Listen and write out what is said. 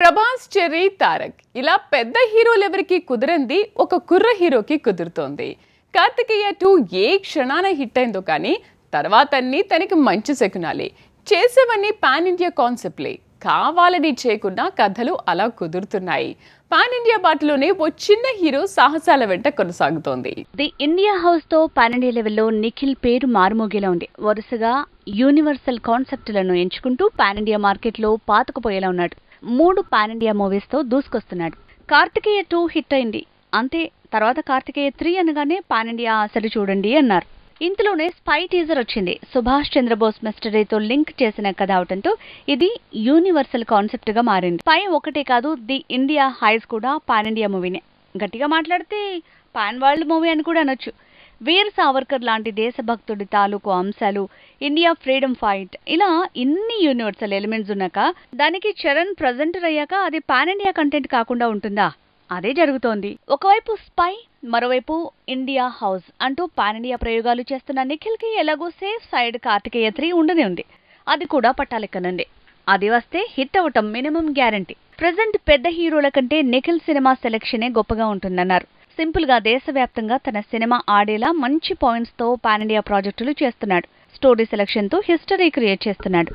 Prabhas, cherry, Tarak ఇలా పెద్ద హీరోలెవరికి కుదరంది ఒక కుర్ర హీరోకి కుదురుతోంది. కార్తికేయ 2 ఏ క్షణాన హిట్ అయిందో కానీ తర్వాత అన్ని తనకి మంచి శకునాలే. చేసేవన్నీ పాన్ ఇండియా కాన్సెప్ట్లే. కావాలని చేయకుండా కథలు అలా కుదురుతున్నాయి. పాన్ ఇండియా బాటలోనే ఓ చిన్న హీరో సాహసాల వెంట కొనసాగుతోంది. ది ఇండియా హౌస్ తో పాన్ ఇండియా లెవెల్లో నిఖిల్ పేరు మారుమోగేలా ఉంది. వరుసగా యూనివర్సల్ కాన్సెప్ట్లను ఎంచుకుంటూ పాన్ ఇండియా మార్కెట్లో పాతుకుపోయేలా ఉన్నాడు. 3 పాన్ ఇండియా మూవీస్ తో దూసుకొస్తున్నాడు. కార్తికేయ 2 హిట్ అయింది అంతే. తర్వాత కార్తికేయ 3 అనగానే పాన్ ఇండియా ఆశలు చూడండి అన్నారు. ఇంతలోనే స్పై టీజర్ వచ్చింది. సుభాష్ చంద్రబోస్ మిస్టరీతో లింక్ చేసిన కథ అవడంతో ఇది యూనివర్సల్ కాన్సెప్ట్ గా మారింది. స్పై ఒకటే కాదు, ది ఇండియా హైస్ కూడా పాన్ ఇండియా మూవీనే. గట్టిగా మాట్లాడితే పాన్ వరల్డ్ మూవీ అని కూడా అనొచ్చు. వీర్ సావర్కర్ లాంటి దేశభక్తుడి తాలూకు అంశాలు, ఇండియా ఫ్రీడమ్ ఫైట్, ఇలా ఇన్ని యూనివర్సల్ ఎలిమెంట్స్ ఉన్నాక దానికి చరణ్ ప్రజెంటర్ అయ్యాక అది పాన్ ఇండియా కంటెంట్ కాకుండా ఉంటుందా? అదే జరుగుతోంది. ఒకవైపు స్పై, మరోవైపు ఇండియా హౌస్ అంటూ పాన్ ఇండియా ప్రయోగాలు చేస్తున్న నిఖిల్ కి ఎలాగో సేఫ్ సైడ్ కార్తికేయ 3 ఉండనే ఉంది. అది కూడా పట్టాలెక్కనుంది. అది వస్తే హిట్ అవటం మినిమం గ్యారంటీ. ప్రెజెంట్ పెద్ద హీరోల కంటే నిఖిల్ సినిమా సెలక్షనే గొప్పగా ఉంటుందన్నారు. సింపుల్ గా దేశవ్యాప్తంగా తన సినిమా ఆడేలా మంచి పాయింట్స్ తో పాన్ ఇండియా ప్రాజెక్టులు చేస్తున్నాడు. స్టోరీ సెలక్షన్ తో హిస్టరీ క్రియేట్ చేస్తున్నాడు.